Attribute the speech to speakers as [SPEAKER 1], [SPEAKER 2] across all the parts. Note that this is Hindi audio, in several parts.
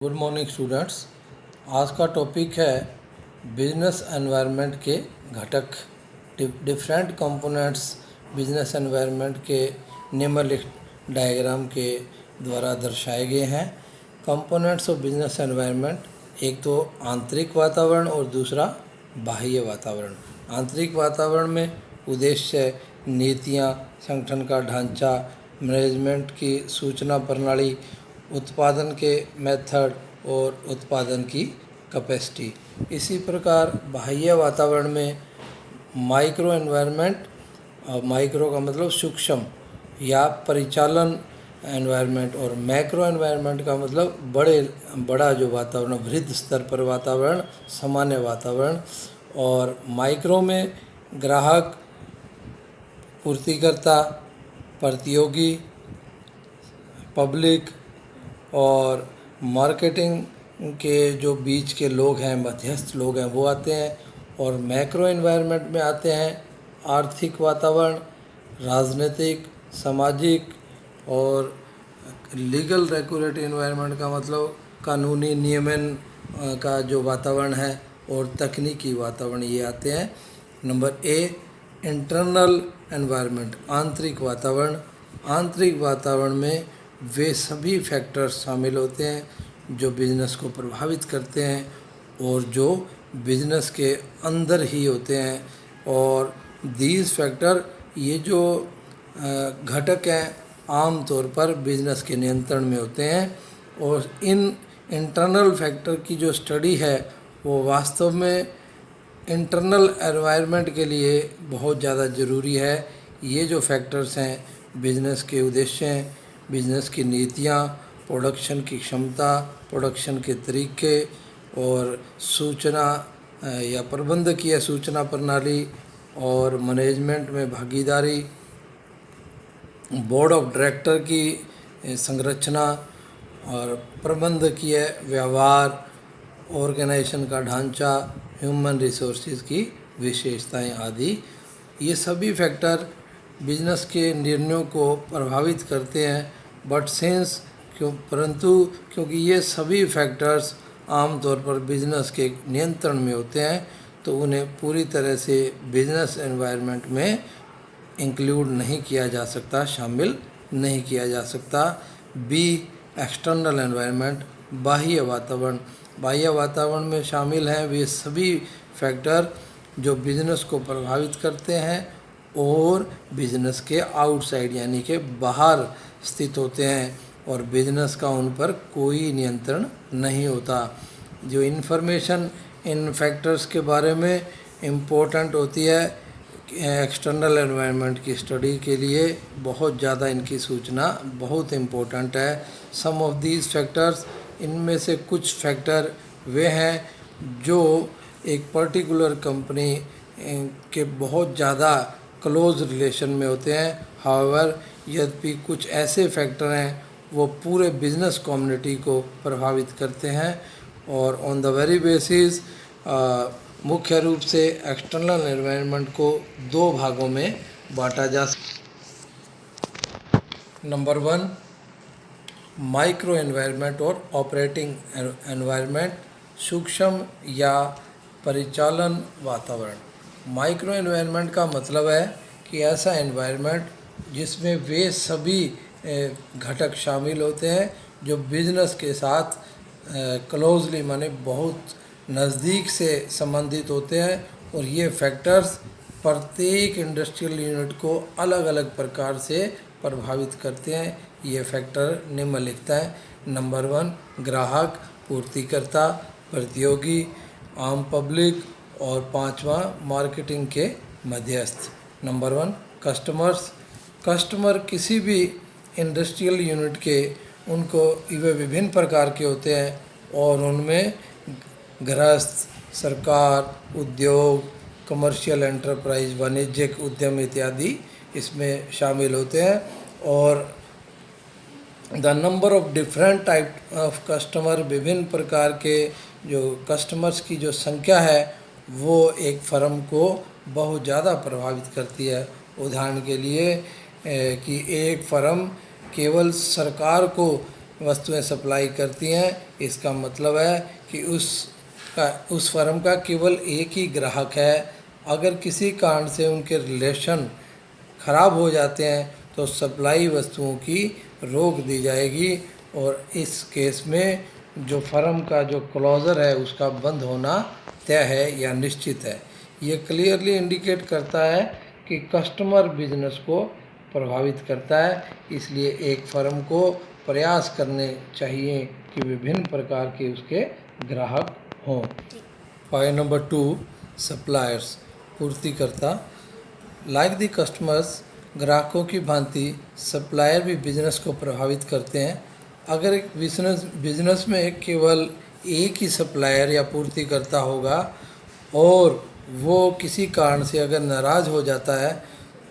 [SPEAKER 1] Good morning students. आज का टॉपिक है बिजनेस एनवायरनमेंट के घटक। डिफरेंट कंपोनेंट्स बिजनेस एनवायरनमेंट के निम्नलिखित डायग्राम के द्वारा दर्शाए गए हैं। कंपोनेंट्स ऑफ बिजनेस एनवायरनमेंट, एक तो आंतरिक वातावरण और दूसरा बाह्य वातावरण। आंतरिक वातावरण में उद्देश्य, नीतियाँ, संगठन का ढांचा, मैनेजमेंट की सूचना प्रणाली, उत्पादन के मेथड और उत्पादन की कैपेसिटी। इसी प्रकार बाह्य वातावरण में माइक्रो एनवायरनमेंट, माइक्रो का मतलब सूक्ष्म या परिचालन एनवायरनमेंट, और मैक्रो एनवायरनमेंट का मतलब बड़ा जो वातावरण, वृहद स्तर पर वातावरण, सामान्य वातावरण। और माइक्रो में ग्राहक, पूर्तिकर्ता, प्रतियोगी, पब्लिक और मार्केटिंग के जो बीच के लोग हैं, मध्यस्थ लोग हैं, वो आते हैं। और मैक्रो एनवायरनमेंट में आते हैं आर्थिक वातावरण, राजनीतिक, सामाजिक और लीगल रेगुलेटरी एनवायरनमेंट का मतलब कानूनी नियमन का जो वातावरण है, और तकनीकी वातावरण, ये आते हैं। नंबर ए, इंटरनल एनवायरनमेंट, आंतरिक वातावरण। आंतरिक वातावरण में वे सभी फैक्टर्स शामिल होते हैं जो बिजनेस को प्रभावित करते हैं और जो बिजनेस के अंदर ही होते हैं। और दीज फैक्टर, ये जो घटक हैं, आम तौर पर बिजनेस के नियंत्रण में होते हैं। और इन इंटरनल फैक्टर की जो स्टडी है वो वास्तव में इंटरनल एनवायरनमेंट के लिए बहुत ज़्यादा ज़रूरी है। ये जो फैक्टर्स हैं, बिजनेस के उद्देश्य हैं, बिजनेस की नीतियाँ, प्रोडक्शन की क्षमता, प्रोडक्शन के तरीके, और सूचना या प्रबंधकीय सूचना प्रणाली, और मैनेजमेंट में भागीदारी, बोर्ड ऑफ डायरेक्टर की संरचना, और प्रबंधकीय व्यवहार, ऑर्गेनाइजेशन का ढांचा, ह्यूमन रिसोर्सेज की विशेषताएं आदि। ये सभी फैक्टर बिजनेस के निर्णयों को प्रभावित करते हैं। क्योंकि ये सभी फैक्टर्स आमतौर पर बिजनेस के नियंत्रण में होते हैं, तो उन्हें पूरी तरह से बिजनेस एनवायरनमेंट में इंक्लूड नहीं किया जा सकता, शामिल नहीं किया जा सकता। बी, एक्सटर्नल एनवायरनमेंट, बाह्य वातावरण। बाह्य वातावरण में शामिल हैं वे सभी फैक्टर जो बिजनेस को प्रभावित करते हैं और बिजनेस के आउटसाइड यानी कि बाहर स्थित होते हैं, और बिजनेस का उन पर कोई नियंत्रण नहीं होता। जो इन्फॉर्मेशन इन फैक्टर्स के बारे में इम्पोर्टेंट होती है एक्सटर्नल एनवायरनमेंट की स्टडी के लिए, बहुत ज़्यादा इनकी सूचना बहुत इम्पोर्टेंट है। सम ऑफ दीज फैक्टर्स, इनमें से कुछ फैक्टर वे हैं जो एक पर्टिकुलर कंपनी के बहुत ज़्यादा क्लोज रिलेशन में होते हैं। हाउएवर, यद्यपि कुछ ऐसे फैक्टर हैं वो पूरे बिजनेस कम्युनिटी को प्रभावित करते हैं। और ऑन द वेरी बेसिस मुख्य रूप से एक्सटर्नल एनवायरनमेंट को दो भागों में बांटा जा सकता। नंबर 1, माइक्रो एनवायरनमेंट और ऑपरेटिंग एनवायरनमेंट, सूक्ष्म या परिचालन वातावरण। माइक्रो एनवायरनमेंट का मतलब है कि ऐसा एनवायरनमेंट जिसमें वे सभी घटक शामिल होते हैं जो बिजनेस के साथ क्लोजली, माने बहुत नज़दीक से संबंधित होते हैं। और ये फैक्टर्स प्रत्येक इंडस्ट्रियल यूनिट को अलग अलग प्रकार से प्रभावित करते हैं। ये फैक्टर निम्नलिखित हैं। नंबर 1, ग्राहक, पूर्तिकर्ता, प्रतियोगी, आम पब्लिक, और 5वां, मार्केटिंग के मध्यस्थ। Number 1, customers. कस्टमर किसी भी इंडस्ट्रियल यूनिट के, उनको वे विभिन्न प्रकार के होते हैं, और उनमें गृहस्थ, सरकार, उद्योग, कमर्शियल एंटरप्राइज, वाणिज्यिक उद्यम इत्यादि इसमें शामिल होते हैं। और the number of different type of customer, विभिन्न प्रकार के जो कस्टमर्स की जो संख्या है वो एक फर्म को बहुत ज़्यादा प्रभावित करती है। उदाहरण के लिए कि एक फर्म केवल सरकार को वस्तुएं सप्लाई करती हैं, इसका मतलब है कि उस फर्म का केवल एक ही ग्राहक है। अगर किसी कारण से उनके रिलेशन खराब हो जाते हैं तो सप्लाई वस्तुओं की रोक दी जाएगी और इस केस में जो फर्म का जो क्लोज़र है उसका बंद होना तय है या निश्चित है। ये क्लियरली इंडिकेट करता है कि कस्टमर बिजनेस को प्रभावित करता है, इसलिए एक फर्म को प्रयास करने चाहिए कि विभिन्न प्रकार के उसके ग्राहक हों। पॉइंट नंबर 2, सप्लायर्स, पूर्तिकर्ता। लाइक द कस्टमर्स, ग्राहकों की भांति सप्लायर भी बिजनेस को प्रभावित करते हैं। अगर एक बिजनेस में केवल एक ही सप्लायर या पूर्तिकर्ता होगा और वो किसी कारण से अगर नाराज़ हो जाता है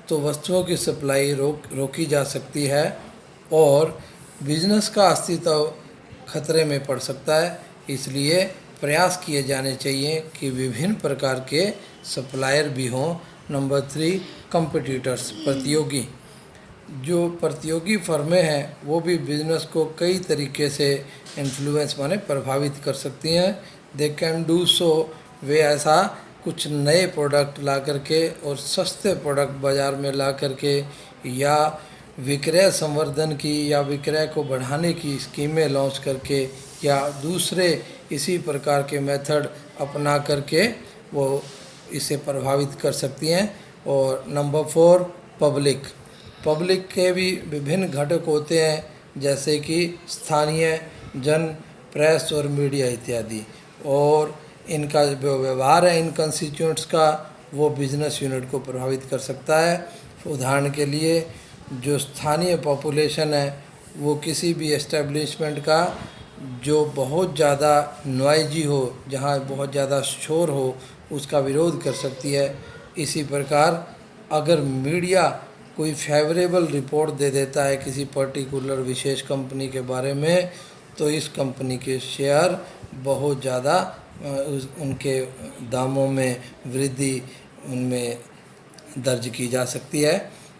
[SPEAKER 1] तो वस्तुओं की सप्लाई रोकी जा सकती है और बिजनेस का अस्तित्व खतरे में पड़ सकता है। इसलिए प्रयास किए जाने चाहिए कि विभिन्न प्रकार के सप्लायर भी हों। नंबर 3, कंपटीटर्स, प्रतियोगी। जो प्रतियोगी फर्में हैं वो भी बिजनेस को कई तरीके से इन्फ्लुएंस माने प्रभावित कर सकती हैं। दे कैन डू सो, वे ऐसा कुछ नए प्रोडक्ट ला करके और सस्ते प्रोडक्ट बाज़ार में ला करके या विक्रय संवर्धन की या विक्रय को बढ़ाने की स्कीमें लॉन्च करके या दूसरे इसी प्रकार के मेथड अपना करके वो इसे प्रभावित कर सकती हैं। और नंबर 4, पब्लिक के भी विभिन्न घटक होते हैं जैसे कि स्थानीय जन, प्रेस और मीडिया इत्यादि, और इनका जो व्यवहार है इन कंस्टिट्यूएंट्स का वो बिजनेस यूनिट को प्रभावित कर सकता है। उदाहरण के लिए जो स्थानीय पॉपुलेशन है वो किसी भी एस्टेब्लिशमेंट का जो बहुत ज़्यादा नॉइजी हो, जहाँ बहुत ज़्यादा शोर हो, उसका विरोध कर सकती है। इसी प्रकार अगर मीडिया कोई फेवरेबल रिपोर्ट दे देता है किसी पर्टिकुलर विशेष कंपनी के बारे में तो इस कंपनी के शेयर बहुत ज़्यादा उनके दामों में वृद्धि उनमें दर्ज की जा सकती है।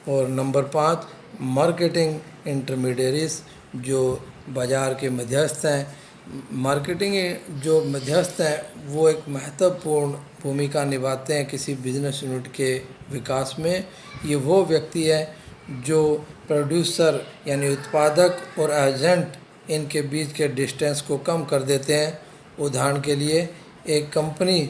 [SPEAKER 1] और नंबर 5, मार्केटिंग इंटरमीडियरीज, जो बाज़ार के मध्यस्थ हैं। मार्केटिंग जो मध्यस्थ हैं वो एक महत्वपूर्ण भूमिका निभाते हैं किसी बिजनेस यूनिट के विकास में। ये वो व्यक्ति है जो प्रोड्यूसर यानी उत्पादक और एजेंट, इनके बीच के डिस्टेंस को कम कर देते हैं। उदाहरण के लिए एक कंपनी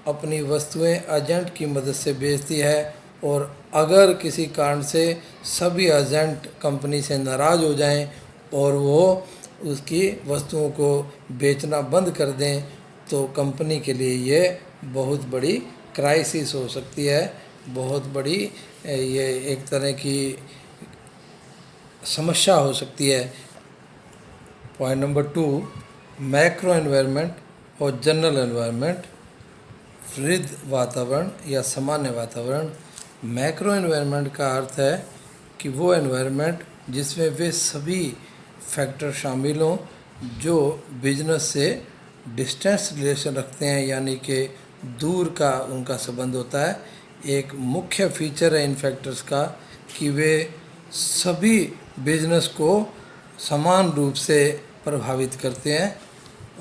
[SPEAKER 1] अपनी वस्तुएं एजेंट की मदद से बेचती है और अगर किसी कारण से सभी एजेंट कंपनी से नाराज़ हो जाएं और वो उसकी वस्तुओं को बेचना बंद कर दें तो कंपनी के लिए ये बहुत बड़ी क्राइसिस हो सकती है, बहुत बड़ी ये एक तरह की समस्या हो सकती है। पॉइंट नंबर 2, मैक्रो एनवायरनमेंट और जनरल एनवायरनमेंट, वृद्ध वातावरण या सामान्य वातावरण। मैक्रो एनवायरनमेंट का अर्थ है कि वो एनवायरनमेंट जिसमें वे सभी फैक्टर शामिल हों जो बिजनेस से डिस्टेंस रिलेशन रखते हैं, यानी कि दूर का उनका संबंध होता है। एक मुख्य फीचर है इन फैक्टर्स का कि वे सभी बिजनेस को समान रूप से प्रभावित करते हैं।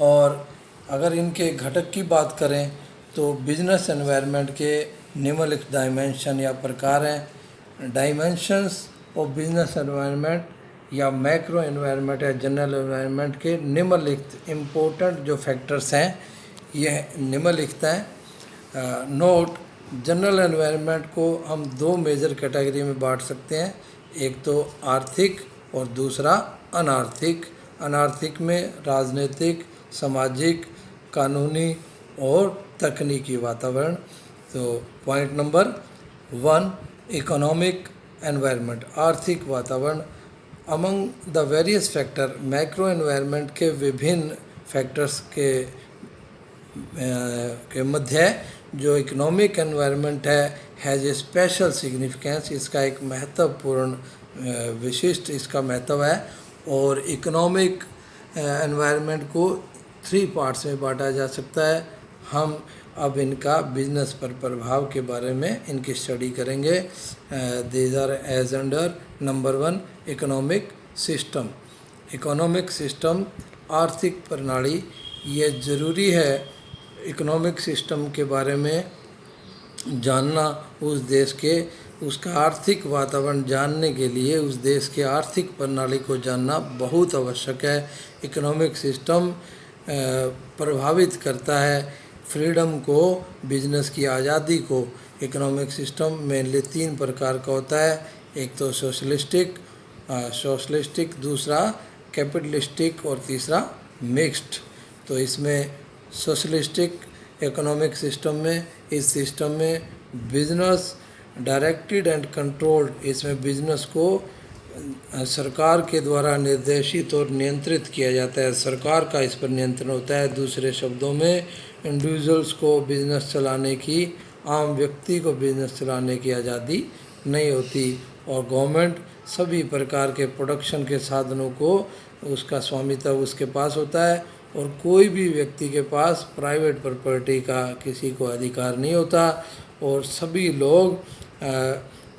[SPEAKER 1] और अगर इनके घटक की बात करें तो बिजनेस एनवायरनमेंट के निम्नलिखित डायमेंशन या प्रकार हैं। डायमेंशंस ऑफ बिजनेस एनवायरनमेंट या मैक्रो एनवायरनमेंट या जनरल एनवायरनमेंट के निम्नलिखित इम्पोर्टेंट जो फैक्टर्स हैं यह निम्नलिखित हैं। नोट, जनरल एनवायरनमेंट को हम 2 मेजर कैटेगरी में बांट सकते हैं, एक तो आर्थिक और दूसरा अनार्थिक। अनार्थिक में राजनीतिक, सामाजिक, कानूनी और तकनीकी वातावरण। तो पॉइंट नंबर 1, इकोनॉमिक एनवायरनमेंट, आर्थिक वातावरण। Among the various factor, macro environment के विभिन्न फैक्टर्स के मध्य जो इकोनॉमिक एनवायरनमेंट है हैज़ ए स्पेशल सिग्निफिकेंस, इसका एक महत्वपूर्ण विशिष्ट इसका महत्व है। और इकोनॉमिक एनवायरनमेंट को 3 पार्ट्स में बांटा जा सकता है। हम अब इनका बिजनेस पर प्रभाव के बारे में इनकी स्टडी करेंगे। These are as under number 1, economic system. Economic system, आर्थिक प्रणाली, ये ज़रूरी है इकोनॉमिक सिस्टम के बारे में जानना। उस देश के उसका आर्थिक वातावरण जानने के लिए उस देश के आर्थिक प्रणाली को जानना बहुत आवश्यक है। इकोनॉमिक सिस्टम प्रभावित करता है फ्रीडम को, बिजनेस की आज़ादी को। इकोनॉमिक सिस्टम मेनली 3 प्रकार का होता है। एक तो सोशलिस्टिक, दूसरा कैपिटलिस्टिक और तीसरा मिक्स्ड। तो इसमें सोशलिस्टिक इकोनॉमिक सिस्टम में, इस सिस्टम में बिजनेस डायरेक्टेड एंड कंट्रोल्ड, इसमें बिजनेस को सरकार के द्वारा निर्देशित और नियंत्रित किया जाता है, सरकार का इस पर नियंत्रण होता है। दूसरे शब्दों में इंडिविजुअल्स को बिजनेस चलाने की, आम व्यक्ति को बिजनेस चलाने की आज़ादी नहीं होती और गवर्नमेंट सभी प्रकार के प्रोडक्शन के साधनों को उसका स्वामित्व उसके पास होता है और कोई भी व्यक्ति के पास प्राइवेट प्रॉपर्टी का किसी को अधिकार नहीं होता और सभी लोग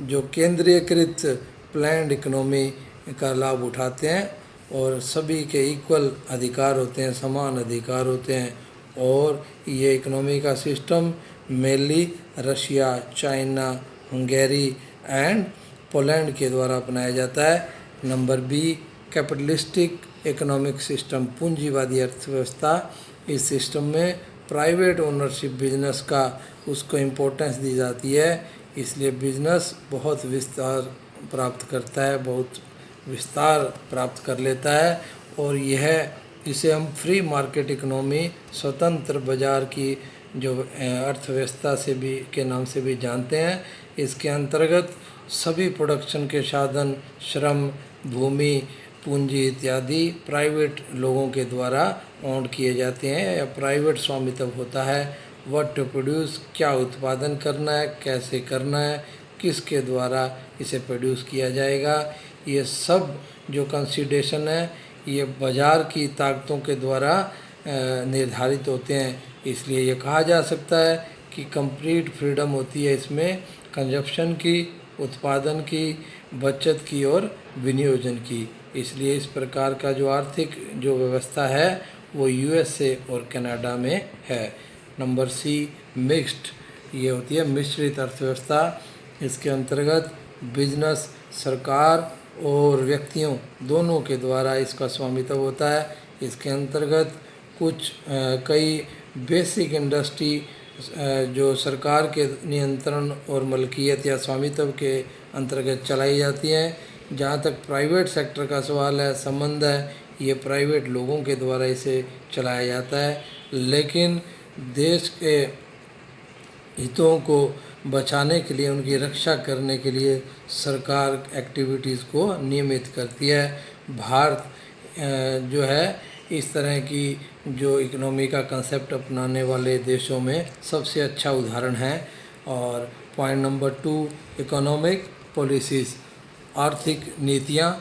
[SPEAKER 1] जो केंद्रीयकृत प्लान्ड इकोनॉमी का लाभ उठाते हैं और सभी के इक्वल अधिकार होते हैं, समान अधिकार होते हैं। और ये इकोनॉमी का system mainly Russia, China, Hungary and Poland के द्वारा अपनाया जाता है। Number B, capitalistic economic system, पूंजीवादी अर्थव्यवस्था। इस सिस्टम में प्राइवेट ओनरशिप बिजनेस का उसको इम्पोर्टेंस दी जाती है, इसलिए बिजनेस बहुत विस्तार प्राप्त करता है, बहुत विस्तार प्राप्त कर लेता है और इसे हम फ्री मार्केट इकोनॉमी, स्वतंत्र बाजार की जो अर्थव्यवस्था से भी के नाम से भी जानते हैं। इसके अंतर्गत सभी प्रोडक्शन के साधन, श्रम, भूमि, पूंजी इत्यादि प्राइवेट लोगों के द्वारा ओन किए जाते हैं या प्राइवेट स्वामित्व होता है। व्हाट टू प्रोड्यूस, क्या उत्पादन करना है, कैसे करना है, किसके द्वारा इसे प्रोड्यूस किया जाएगा, ये सब जो कंसीडरेशन है ये बाज़ार की ताकतों के द्वारा निर्धारित होते हैं। इसलिए ये कहा जा सकता है कि कंप्लीट फ्रीडम होती है इसमें कंजप्शन की, उत्पादन की, बचत की और विनियोजन की। इसलिए इस प्रकार का जो आर्थिक जो व्यवस्था है वो यूएसए और कनाडा में है। नंबर सी, मिक्स्ड, ये होती है मिश्रित अर्थव्यवस्था। इसके अंतर्गत बिजनेस, सरकार और व्यक्तियों दोनों के द्वारा इसका स्वामित्व होता है। इसके अंतर्गत कई बेसिक इंडस्ट्री जो सरकार के नियंत्रण और मलकियत या स्वामित्व के अंतर्गत चलाई जाती हैं। जहाँ तक प्राइवेट सेक्टर का सवाल है, संबंध है, ये प्राइवेट लोगों के द्वारा इसे चलाया जाता है, लेकिन देश के हितों को बचाने के लिए, उनकी रक्षा करने के लिए सरकार एक्टिविटीज़ को नियमित करती है। भारत जो है इस तरह की जो इकोनॉमी का कंसेप्ट अपनाने वाले देशों में सबसे अच्छा उदाहरण है। और पॉइंट नंबर 2, इकोनॉमिक पॉलिसीज़, आर्थिक नीतियाँ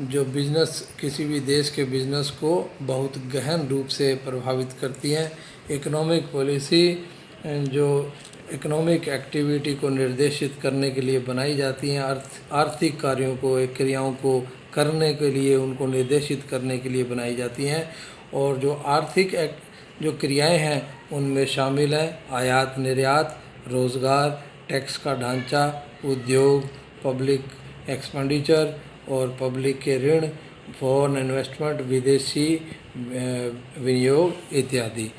[SPEAKER 1] जो बिजनेस, किसी भी देश के बिजनेस को बहुत गहन रूप से प्रभावित करती हैं। इकोनॉमिक पॉलिसी जो इकोनॉमिक एक्टिविटी को निर्देशित करने के लिए बनाई जाती हैं, आर्थिक कार्यों को, क्रियाओं को करने के लिए, उनको निर्देशित करने के लिए बनाई जाती हैं। और जो आर्थिक जो क्रियाएं हैं उनमें शामिल हैं आयात निर्यात, रोज़गार, टैक्स का ढांचा, उद्योग, पब्लिक एक्सपेंडिचर और पब्लिक के ऋण, फॉरेन इन्वेस्टमेंट, विदेशी विनियोग इत्यादि।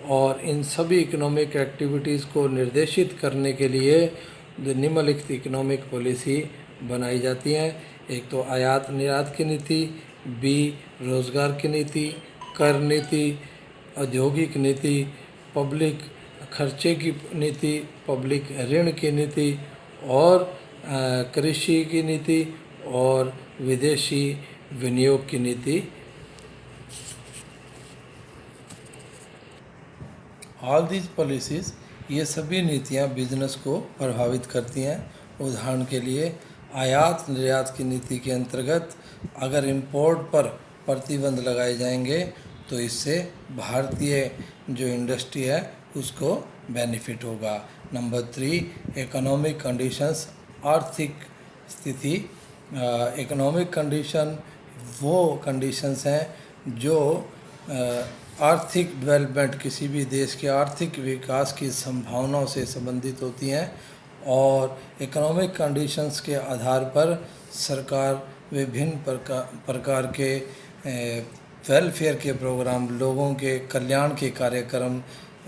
[SPEAKER 1] और इन सभी इकोनॉमिक एक्टिविटीज़ को निर्देशित करने के लिए निम्नलिखित इकोनॉमिक पॉलिसी बनाई जाती हैं। एक तो आयात निर्यात की नीति, बी रोज़गार की नीति, कर नीति, औद्योगिक नीति, पब्लिक खर्चे की नीति, पब्लिक ऋण की नीति और कृषि की नीति और विदेशी विनियोग की नीति। ऑल दीज पॉलिसीज़, ये सभी नीतियाँ बिजनेस को प्रभावित करती हैं। उदाहरण के लिए आयात निर्यात की नीति के अंतर्गत अगर इंपोर्ट पर प्रतिबंध लगाए जाएंगे तो इससे भारतीय जो इंडस्ट्री है उसको बेनिफिट होगा। नंबर 3, इकोनॉमिक कंडीशंस, आर्थिक स्थिति इकोनॉमिक कंडीशन वो कंडीशंस हैं जो आर्थिक डेवलपमेंट, किसी भी देश के आर्थिक विकास की संभावनाओं से संबंधित होती हैं, और इकोनॉमिक कंडीशंस के आधार पर सरकार विभिन्न प्रकार के वेलफेयर के प्रोग्राम, लोगों के कल्याण के कार्यक्रम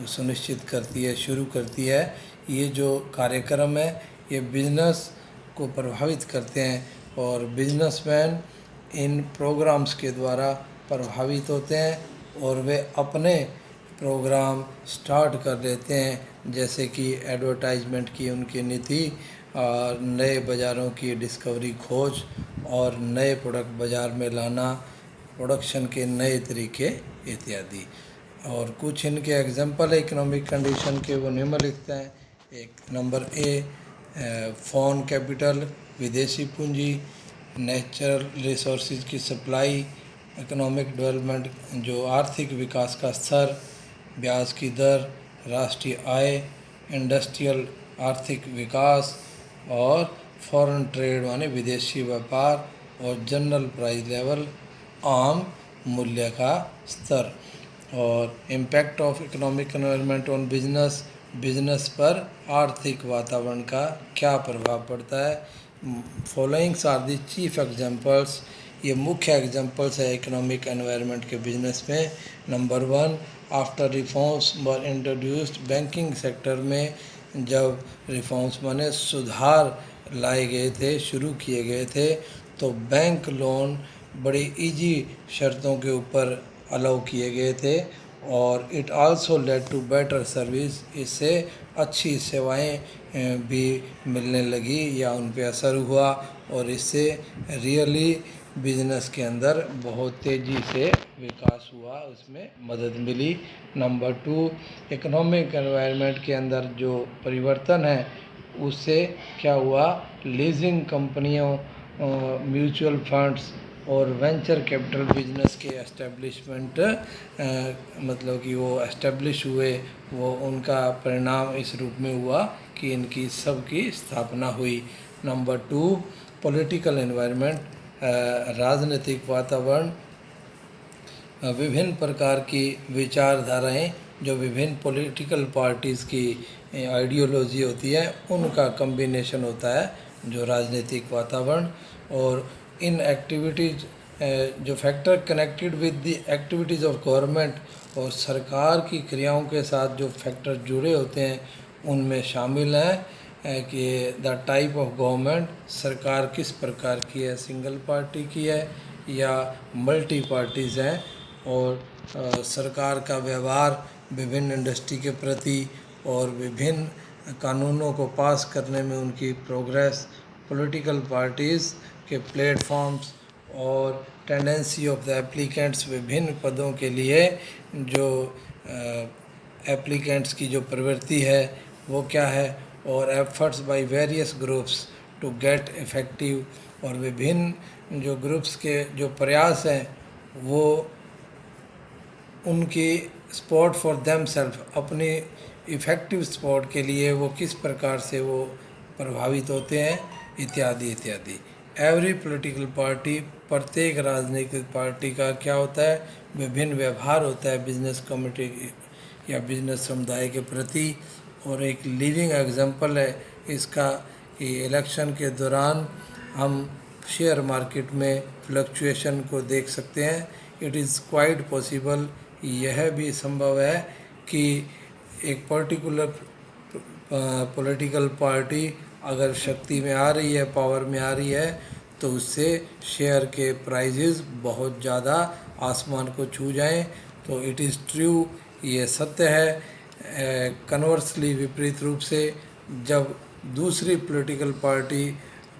[SPEAKER 1] सुनिश्चित करती है, शुरू करती है। ये जो कार्यक्रम है ये बिजनेस को प्रभावित करते हैं, और बिजनेसमैन इन प्रोग्राम्स के द्वारा प्रभावित होते हैं और वे अपने प्रोग्राम स्टार्ट कर देते हैं, जैसे कि एडवर्टाइजमेंट की उनकी नीति, और नए बाज़ारों की डिस्कवरी, खोज, और नए प्रोडक्ट बाज़ार में लाना, प्रोडक्शन के नए तरीके इत्यादि। और कुछ इनके एग्जांपल है इकोनॉमिक कंडीशन के, वो निम्नलिखित हैं। एक नंबर ए, फॉरेन कैपिटल, विदेशी पूंजी, नेचुरल रिसोर्सेज की सप्लाई, इकोनॉमिक डेवलपमेंट जो आर्थिक विकास का स्तर, ब्याज की दर, राष्ट्रीय आय, इंडस्ट्रियल आर्थिक विकास, और फॉरेन ट्रेड माने विदेशी व्यापार, और जनरल प्राइस लेवल आम मूल्य का स्तर। और impact of economic environment on business, business पर आर्थिक वातावरण का क्या प्रभाव पड़ता है। Followings are the chief examples, ये मुख्य एग्जांपल्स है इकोनॉमिक एनवायरनमेंट के बिजनेस में। Number 1, after reforms were introduced, banking sector में जब रिफॉर्म्स माने सुधार लाए गए थे, शुरू किए गए थे, तो बैंक लोन बड़ी इजी शर्तों के ऊपर अलाउ किए गए थे, और it also led to better service, इससे अच्छी सेवाएं भी मिलने लगी या उन पे असर हुआ, और इससे रियली बिजनेस के अंदर बहुत तेज़ी से विकास हुआ, उसमें मदद मिली। नंबर 2, इकोनॉमिक एनवायरनमेंट के अंदर जो परिवर्तन है उससे क्या हुआ, लीजिंग कंपनियों, म्यूचुअल फंड्स और वेंचर कैपिटल बिजनेस के एस्टेब्लिशमेंट, मतलब कि वो एस्टेब्लिश हुए, वो उनका परिणाम इस रूप में हुआ कि इनकी सबकी स्थापना हुई। नंबर 2, पॉलिटिकल एनवायरनमेंट, राजनीतिक वातावरण, विभिन्न प्रकार की विचारधाराएं जो विभिन्न पॉलिटिकल पार्टीज़ की आइडियोलॉजी होती है उनका कम्बिनेशन होता है जो राजनीतिक वातावरण। और इन एक्टिविटीज़, जो factor connected with the activities of government, और सरकार की क्रियाओं के साथ जो फैक्टर जुड़े होते हैं उनमें शामिल हैं कि द टाइप ऑफ गवर्नमेंट, सरकार किस प्रकार की है, सिंगल पार्टी की है या मल्टी पार्टीज़ हैं, और सरकार का व्यवहार विभिन्न इंडस्ट्री के प्रति और विभिन्न कानूनों को पास करने में उनकी प्रोग्रेस, पॉलिटिकल पार्टीज़ के प्लेटफॉर्म्स, और टेंडेंसी ऑफ द एप्लीकेंट्स, विभिन्न पदों के लिए जो एप्लीकेंट्स की जो प्रवृत्ति है वो क्या है, और efforts by various groups to get effective, और विभिन्न जो ग्रुप्स के जो प्रयास हैं वो उनकी सपोर्ट फॉर देम सेल्फ, अपनी इफ़ेक्टिव सपोर्ट के लिए वो किस प्रकार से वो प्रभावित होते हैं, इत्यादि इत्यादि। एवरी पॉलिटिकल पार्टी, प्रत्येक राजनीतिक पार्टी का क्या होता है, विभिन्न व्यवहार होता है बिजनेस कम्युनिटी या बिजनेस समुदाय के प्रति। और एक लिविंग एग्जांपल है इसका कि इलेक्शन के दौरान हम शेयर मार्केट में फ्लक्चुएशन को देख सकते हैं। इट इज़ क्वाइट पॉसिबल, यह भी संभव है कि एक पर्टिकुलर पॉलिटिकल पार्टी अगर शक्ति में आ रही है, पावर में आ रही है, तो उससे शेयर के प्राइजेस बहुत ज़्यादा आसमान को छू जाएं, तो इट इज़ ट्रू, ये सत्य है। कन्वर्सली, विपरीत रूप से, जब दूसरी पॉलिटिकल पार्टी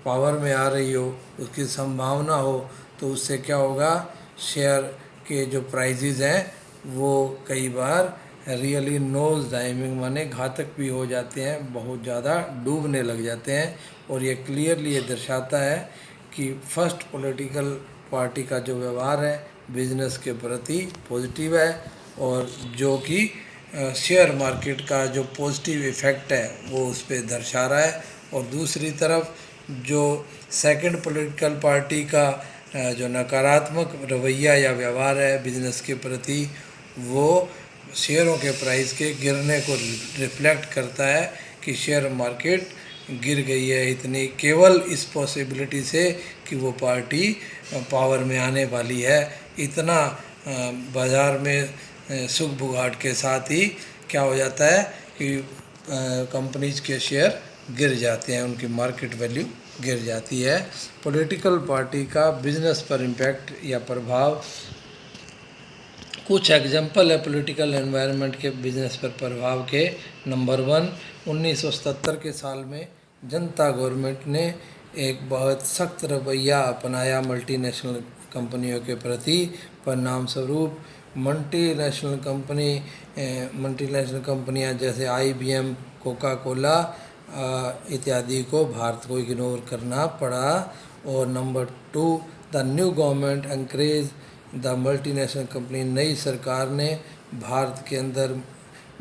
[SPEAKER 1] पावर में आ रही हो, उसकी संभावना हो, तो उससे क्या होगा, शेयर के जो प्राइजेस हैं वो कई बार रियली नोज डाइविंग माने घातक भी हो जाते हैं, बहुत ज़्यादा डूबने लग जाते हैं। और ये क्लियरली ये दर्शाता है कि फर्स्ट पॉलिटिकल पार्टी का जो व्यवहार है बिजनेस के प्रति पॉजिटिव है, और जो कि शेयर मार्केट का जो पॉजिटिव इफ़ेक्ट है वो उस पर दर्शा रहा है। और दूसरी तरफ जो सेकंड पॉलिटिकल पार्टी का जो नकारात्मक रवैया या व्यवहार है बिजनेस के प्रति, वो शेयरों के प्राइस के गिरने को रिफ्लेक्ट करता है कि शेयर मार्केट गिर गई है इतनी, केवल इस पॉसिबिलिटी से कि वो पार्टी पावर में आने वाली है। इतना बाज़ार में सुख बुगाट के साथ ही क्या हो जाता है कि कंपनीज के शेयर गिर जाते हैं, उनकी मार्केट वैल्यू गिर जाती है। पॉलिटिकल पार्टी का बिजनेस पर इम्पैक्ट या प्रभाव, कुछ एग्जाम्पल है पॉलिटिकल एनवायरनमेंट के बिजनेस पर प्रभाव के। नंबर 1, 1977 के साल में जनता गवर्नमेंट ने एक बहुत सख्त रवैया अपनाया मल्टीनेशनल कंपनियों के प्रति। परिणाम स्वरूप मल्टीनेशनल कंपनियां जैसे IBM, कोका कोला इत्यादि को भारत को इग्नोर करना पड़ा। और number 2, the new government encourage the multinational company, नई सरकार ने भारत के अंदर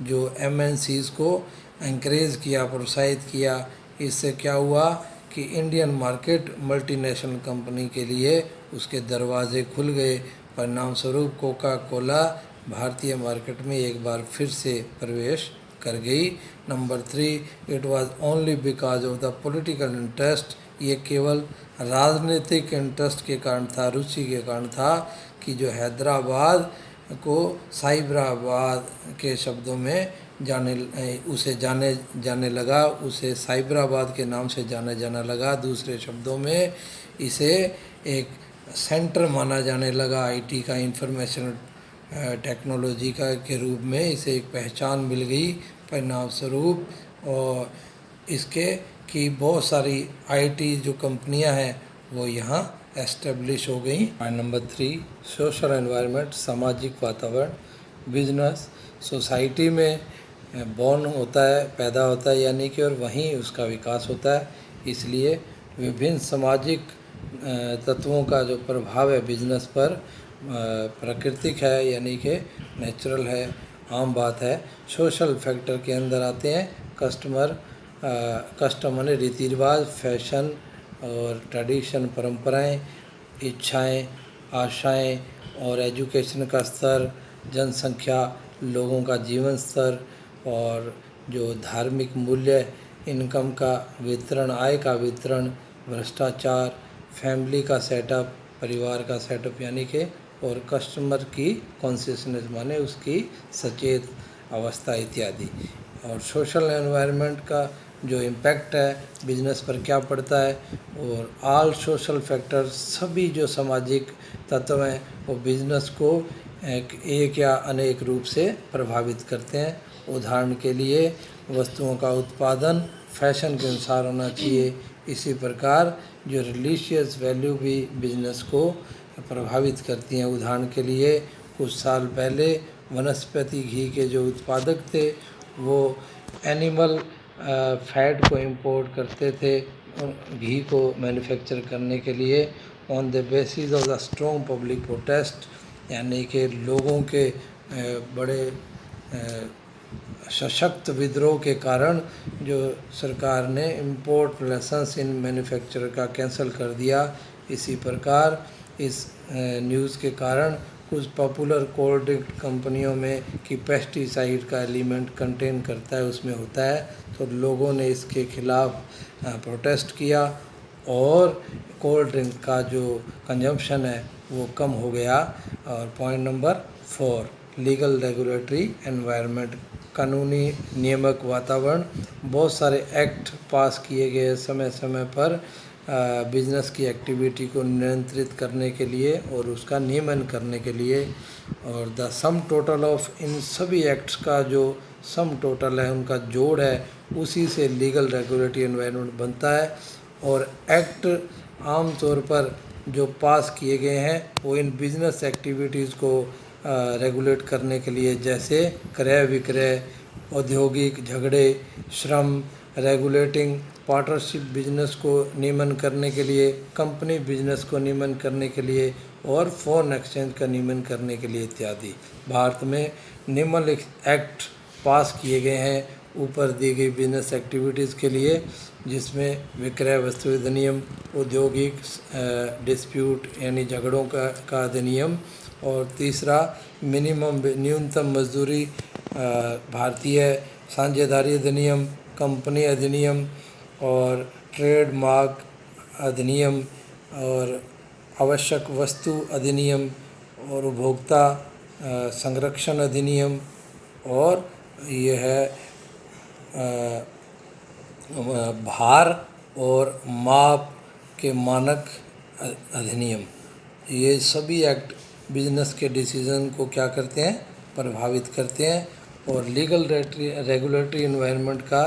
[SPEAKER 1] जो MNCs को एनकरेज किया, प्रोत्साहित किया। इससे क्या हुआ कि इंडियन मार्केट मल्टीनेशनल कंपनी के लिए उसके दरवाजे खुल गए। परिणाम स्वरूप कोका कोला भारतीय मार्केट में एक बार फिर से प्रवेश कर गई। Number 3, it was only because of the political interest, ये केवल राजनीतिक इंटरेस्ट के कारण था, रुचि के कारण था कि जो हैदराबाद को साइबराबाद के शब्दों में जाने लगा, उसे साइबराबाद के नाम से जाना लगा। दूसरे शब्दों में इसे एक सेंटर माना जाने लगा IT का, इंफॉर्मेशन टेक्नोलॉजी का के रूप में इसे एक पहचान मिल गई। परिणाम स्वरूप और इसके कि बहुत सारी IT जो कंपनियां हैं वो यहाँ एस्टेब्लिश हो गई। नंबर 3, सोशल एनवायरनमेंट, सामाजिक वातावरण। बिजनेस सोसाइटी में बॉर्न होता है, पैदा होता है यानी कि, और वहीं उसका विकास होता है। इसलिए विभिन्न सामाजिक तत्वों का जो प्रभाव है बिजनेस पर प्राकृतिक है यानी कि नेचुरल है, आम बात है। सोशल फैक्टर के अंदर आते हैं कस्टम यानी रीति रिवाज, फैशन और ट्रेडिशन, परंपराएं, इच्छाएं, आशाएं और एजुकेशन का स्तर, जनसंख्या, लोगों का जीवन स्तर और जो धार्मिक मूल्य, इनकम का वितरण, आय का वितरण, भ्रष्टाचार, फैमिली का सेटअप, परिवार का सेटअप यानी कि, और कस्टमर की कॉन्शियसनेस माने उसकी सचेत अवस्था इत्यादि। और सोशल एनवायरनमेंट का जो इम्पैक्ट है बिजनेस पर क्या पड़ता है, और ऑल सोशल फैक्टर्स, सभी जो सामाजिक तत्व हैं वो बिजनेस को एक या अनेक रूप से प्रभावित करते हैं। उदाहरण के लिए वस्तुओं का उत्पादन फैशन के अनुसार होना चाहिए। इसी प्रकार जो रिलीजियस वैल्यू भी बिजनेस को प्रभावित करती हैं। उदाहरण के लिए कुछ साल पहले वनस्पति घी के जो उत्पादक थे वो एनिमल फैट को इंपोर्ट करते थे घी को मैन्युफैक्चर करने के लिए on the basis of the strong public protest, यानी कि लोगों के बड़े सशक्त विद्रोह के कारण जो सरकार ने इंपोर्ट लाइसेंस इन मैन्युफैक्चर का कैंसिल कर दिया। इसी प्रकार इस न्यूज़ के कारण कुछ पॉपुलर कोल्ड ड्रिंक कंपनियों में कि पेस्टिसाइड का एलिमेंट कंटेन करता है उसमें होता है, तो लोगों ने इसके खिलाफ प्रोटेस्ट किया और कोल्ड ड्रिंक का जो कंजम्पशन है वो कम हो गया। और point number 4, legal regulatory environment, कानूनी नियामक वातावरण। बहुत सारे एक्ट पास किए गए समय समय पर बिजनेस की एक्टिविटी को नियंत्रित करने के लिए और उसका नियमन करने के लिए, और द सम टोटल ऑफ इन सभी एक्ट्स का जो सम टोटल है उनका जोड़ है, उसी से लीगल रेगुलेटरी एनवायरनमेंट बनता है। और एक्ट आम तौर पर जो पास किए गए हैं वो इन बिजनेस एक्टिविटीज़ को रेगुलेट करने के लिए, जैसे क्रय विक्रय, औद्योगिक झगड़े, श्रम, रेगुलेटिंग पार्टनरशिप बिजनेस को नियमन करने के लिए, कंपनी बिजनेस को नियमन करने के लिए और फॉरेन एक्सचेंज का नियमन करने के लिए इत्यादि। भारत में निम्नलिखित एक्ट पास किए गए हैं ऊपर दी गई बिजनेस एक्टिविटीज़ के लिए, जिसमें विक्रय वस्तु अधिनियम, औद्योगिक डिस्प्यूट यानी झगड़ों का अधिनियम, और तीसरा न्यूनतम मजदूरी, भारतीय साझेदारी अधिनियम, कंपनी अधिनियम और ट्रेडमार्क अधिनियम और आवश्यक वस्तु अधिनियम और उपभोक्ता संरक्षण अधिनियम, और यह है भार और माप के मानक अधिनियम। ये सभी एक्ट बिजनेस के डिसीजन को क्या करते हैं, प्रभावित करते हैं। और लीगल रेगुलेटरी एनवायरनमेंट का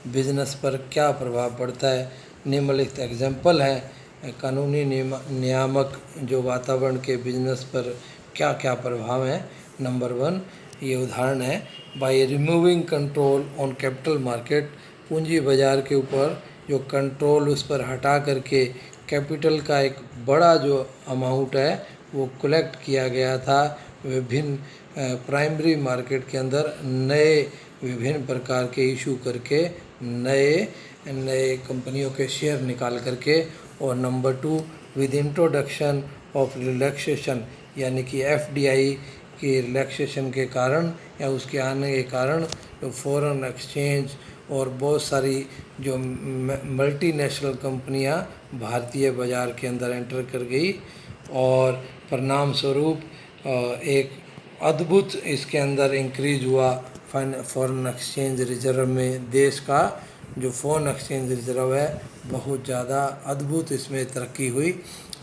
[SPEAKER 1] बिजनेस पर क्या प्रभाव पड़ता है, निम्नलिखित एग्जाम्पल हैं कानूनी नियामक जो वातावरण के बिजनेस पर क्या क्या प्रभाव हैं। नंबर 1, ये उदाहरण है, by removing control on capital market, पूंजी बाजार के ऊपर जो कंट्रोल उस पर हटा करके कैपिटल का एक बड़ा जो अमाउंट है वो कलेक्ट किया गया था विभिन्न प्राइमरी मार्केट के अंदर, नए विभिन्न प्रकार के इशू करके नए कंपनियों के शेयर निकाल करके। और number 2, with introduction of relaxation, यानी कि एफडीआई की रिलैक्सेशन के कारण या उसके आने के कारण जो फॉरेन एक्सचेंज और बहुत सारी जो मल्टीनेशनल कंपनियां भारतीय बाज़ार के अंदर एंटर कर गई, और परिणाम स्वरूप एक अद्भुत इसके अंदर इंक्रीज हुआ फॉरेन एक्सचेंज रिजर्व में। देश का जो फॉरेन एक्सचेंज रिजर्व है बहुत ज़्यादा अद्भुत इसमें तरक्की हुई।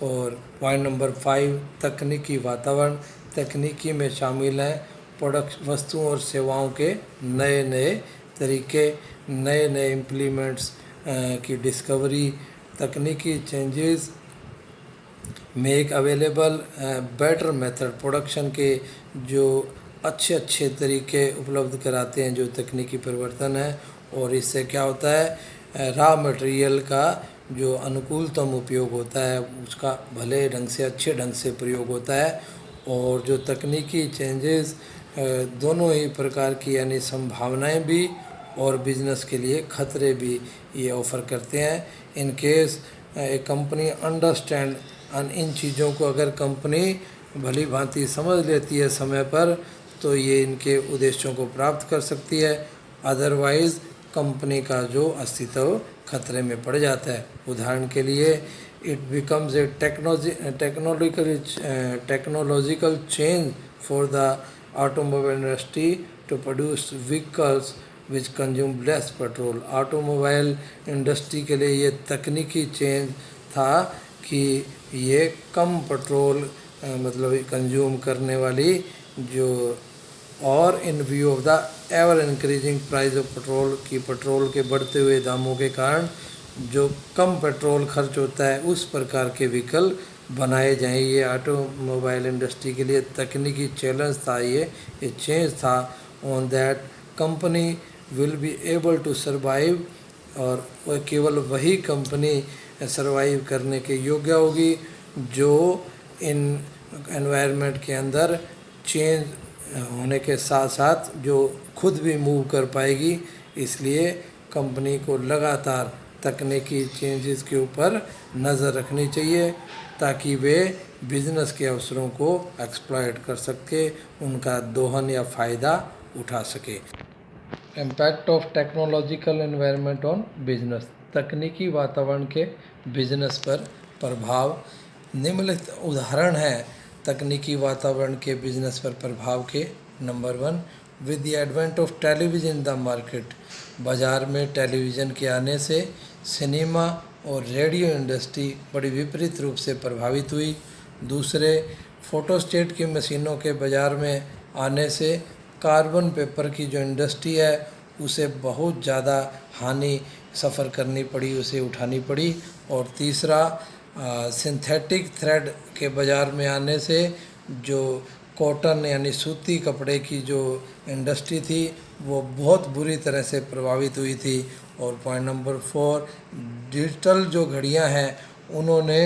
[SPEAKER 1] और पॉइंट नंबर 5, तकनीकी वातावरण, तकनीकी में शामिल हैं प्रोडक्ट वस्तुओं और सेवाओं के नए नए तरीके, नए नए इम्प्लीमेंट्स की डिस्कवरी, तकनीकी changes make available better method, production के जो अच्छे तरीके उपलब्ध कराते हैं जो तकनीकी परिवर्तन है। और इससे क्या होता है, रॉ मटेरियल का जो अनुकूलतम उपयोग होता है उसका भले ढंग से अच्छे ढंग से प्रयोग होता है। और जो तकनीकी चेंजेस दोनों ही प्रकार की यानी संभावनाएं भी और बिजनेस के लिए खतरे भी ये ऑफ़र करते हैं। इन केस एक कंपनी अंडरस्टैंड इन चीज़ों को अगर कंपनी भली भांति समझ लेती है समय पर, तो ये इनके उद्देश्यों को प्राप्त कर सकती है। अदरवाइज़ कंपनी का जो अस्तित्व खतरे में पड़ जाता है। उदाहरण के लिए, it becomes a technological change for the automobile industry to produce vehicles which consume less petrol. Automobile industry के लिए ये तकनीकी चेंज था कि ये कम पेट्रोल मतलब कंज्यूम करने वाली जो, और इन view of the ever increasing price of petrol, की पेट्रोल के बढ़ते हुए दामों के कारण जो कम पेट्रोल खर्च होता है उस प्रकार के व्हीकल बनाए जाएं। ये ऑटोमोबाइल इंडस्ट्री के लिए तकनीकी चैलेंज था, ये चेंज था। On that company will be able to survive, और वह केवल वही कंपनी सर्वाइव करने के योग्य होगी जो इन एनवायरनमेंट के अंदर चेंज होने के साथ साथ जो खुद भी मूव कर पाएगी। इसलिए कंपनी को लगातार तकनीकी चेंजेस के ऊपर नज़र रखनी चाहिए ताकि वे बिजनेस के अवसरों को एक्सप्लॉइट कर सके, उनका दोहन या फ़ायदा उठा सके। Impact of technological environment on business, तकनीकी वातावरण के बिजनेस पर प्रभाव। निम्नलिखित उदाहरण हैं तकनीकी वातावरण के बिजनेस पर प्रभाव के। Number 1, with the advent of television in the market, बाज़ार में टेलीविज़न के आने से सिनेमा और रेडियो इंडस्ट्री बड़ी विपरीत रूप से प्रभावित हुई। दूसरे, फोटोस्टेट की मशीनों के बाज़ार में आने से कार्बन पेपर की जो इंडस्ट्री है उसे बहुत ज़्यादा हानि सफ़र करनी पड़ी, उसे उठानी पड़ी। और तीसरा, सिंथेटिक थ्रेड के बाज़ार में आने से जो कॉटन यानी सूती कपड़े की जो इंडस्ट्री थी वो बहुत बुरी तरह से प्रभावित हुई थी। और पॉइंट नंबर 4, डिजिटल जो घड़ियां हैं उन्होंने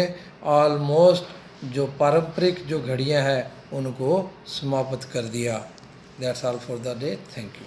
[SPEAKER 1] ऑलमोस्ट जो पारंपरिक जो घड़ियां हैं उनको समाप्त कर दिया। That's all for the day. Thank you.